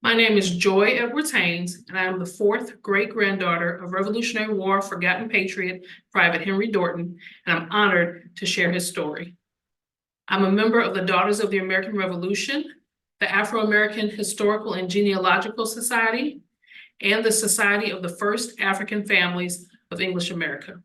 My name is Joi Edwards-Haynes, and I am the fourth great-granddaughter of Revolutionary War forgotten patriot Private Henry Dorton, and I'm honored to share his story. I'm a member of the Daughters of the American Revolution, the Afro-American Historical and Genealogical Society, and the Society of the First African Families of English America.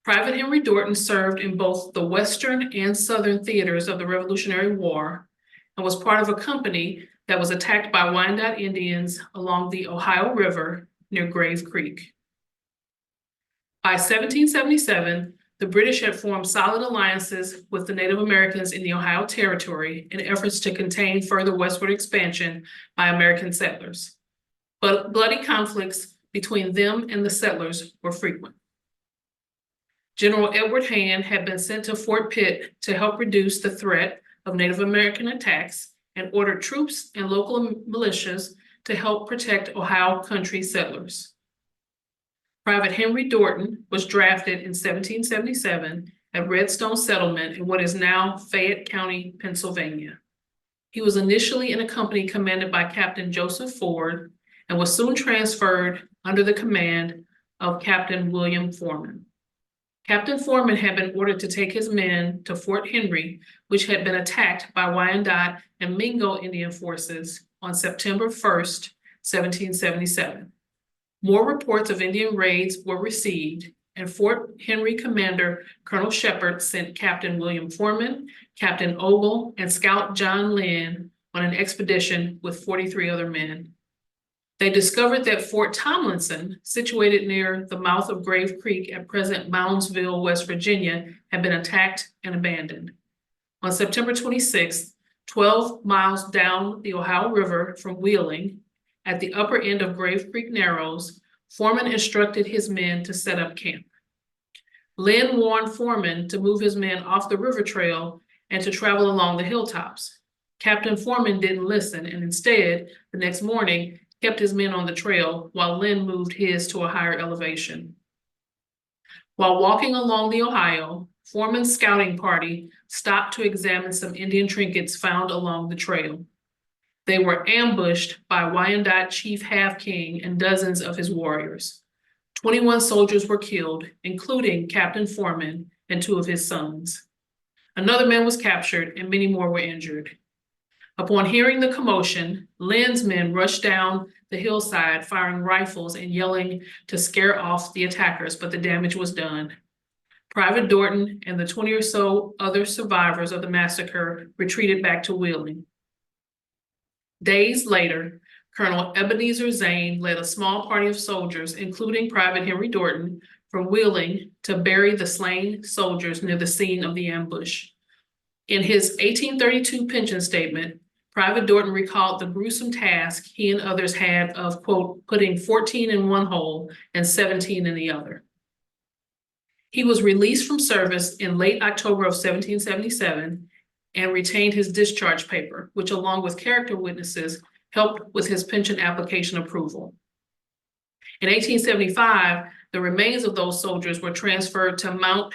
Private Henry Dorton served in both the Western and Southern theaters of the Revolutionary War and was part of a company that was attacked by Wyandot Indians along the Ohio River near Grave Creek. By 1777, the British had formed solid alliances with the Native Americans in the Ohio Territory in efforts to contain further westward expansion by American settlers. But bloody conflicts between them and the settlers were frequent. General Edward Hand had been sent to Fort Pitt to help reduce the threat of Native American attacks and ordered troops and local militias to help protect Ohio country settlers. Private Henry Dorton was drafted in 1777 at Redstone Settlement in what is now Fayette County, Pennsylvania. He was initially in a company commanded by Captain Joseph Ford and was soon transferred under the command of Captain William Foreman. Captain Foreman had been ordered to take his men to Fort Henry, which had been attacked by Wyandot and Mingo Indian forces on September 1st, 1777. More reports of Indian raids were received, and Fort Henry commander Colonel Shepard sent Captain William Foreman, Captain Ogle, and Scout John Lynn on an expedition with 43 other men. They discovered that Fort Tomlinson, situated near the mouth of Grave Creek at present Moundsville, West Virginia, had been attacked and abandoned. On September 26th, 12 miles down the Ohio River from Wheeling, at the upper end of Grave Creek Narrows, Foreman instructed his men to set up camp. Lynn warned Foreman to move his men off the river trail and to travel along the hilltops. Captain Foreman didn't listen, and instead, the next morning, kept his men on the trail while Lynn moved his to a higher elevation. While walking along the Ohio, Foreman's scouting party stopped to examine some Indian trinkets found along the trail. They were ambushed by Wyandot Chief Half King and dozens of his warriors. 21 soldiers were killed, including Captain Foreman and 2 of his sons. Another man was captured and many more were injured. Upon hearing the commotion, Lynn's men rushed down the hillside, firing rifles and yelling to scare off the attackers, but the damage was done. Private Dorton and the 20 or so other survivors of the massacre retreated back to Wheeling. Days later, Colonel Ebenezer Zane led a small party of soldiers, including Private Henry Dorton, from Wheeling to bury the slain soldiers near the scene of the ambush. In his 1832 pension statement, Private Dorton recalled the gruesome task he and others had of, quote, putting 14 in one hole and 17 in the other. He was released from service in late October of 1777 and retained his discharge paper, which along with character witnesses helped with his pension application approval. In 1875, the remains of those soldiers were transferred to Mount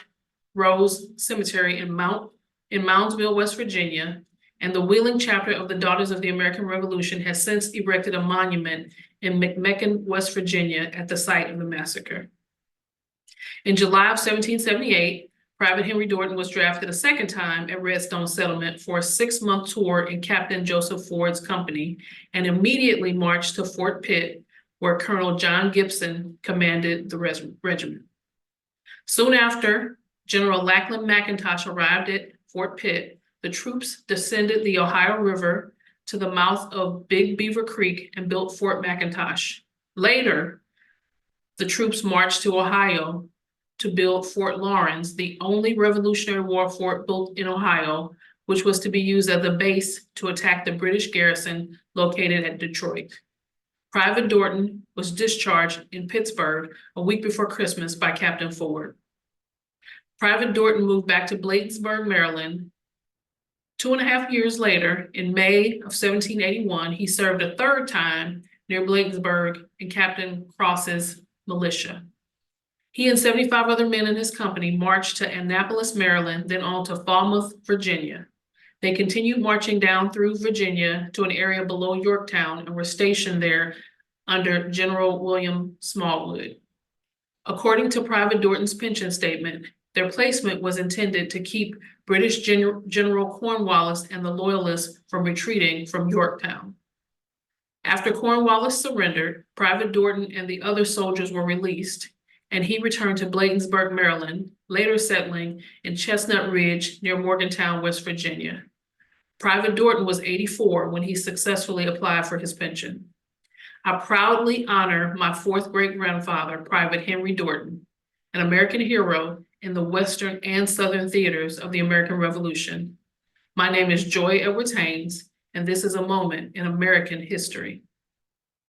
Rose Cemetery in Moundsville, West Virginia, and the Wheeling chapter of the Daughters of the American Revolution has since erected a monument in McMecken, West Virginia, at the site of the massacre. In July of 1778, Private Henry Dorton was drafted a second time at Redstone Settlement for a 6-month tour in Captain Joseph Ford's company and immediately marched to Fort Pitt, where Colonel John Gibson commanded the regiment. Soon after General Lackland McIntosh arrived at Fort Pitt, the troops descended the Ohio River to the mouth of Big Beaver Creek and built Fort McIntosh. Later, the troops marched to Ohio to build Fort Lawrence, the only Revolutionary War fort built in Ohio, which was to be used as a base to attack the British garrison located at Detroit. Private Dorton was discharged in Pittsburgh a week before Christmas by Captain Ford. Private Dorton moved back to Bladensburg, Maryland. 2.5 years later, in May of 1781, he served a third time near Bladensburg in Captain Cross's militia. He and 75 other men in his company marched to Annapolis, Maryland, then on to Falmouth, Virginia. They continued marching down through Virginia to an area below Yorktown and were stationed there under General William Smallwood. According to Private Dorton's pension statement, their placement was intended to keep British General Cornwallis and the Loyalists from retreating from Yorktown. After Cornwallis surrendered, Private Dorton and the other soldiers were released, and he returned to Bladensburg, Maryland, later settling in Chestnut Ridge near Morgantown, West Virginia. Private Dorton was 84 when he successfully applied for his pension. I proudly honor my fourth great-grandfather, Private Henry Dorton, an American hero in the Western and Southern theaters of the American Revolution. My name is Joi Edwards-Haynes, and this is a moment in American history.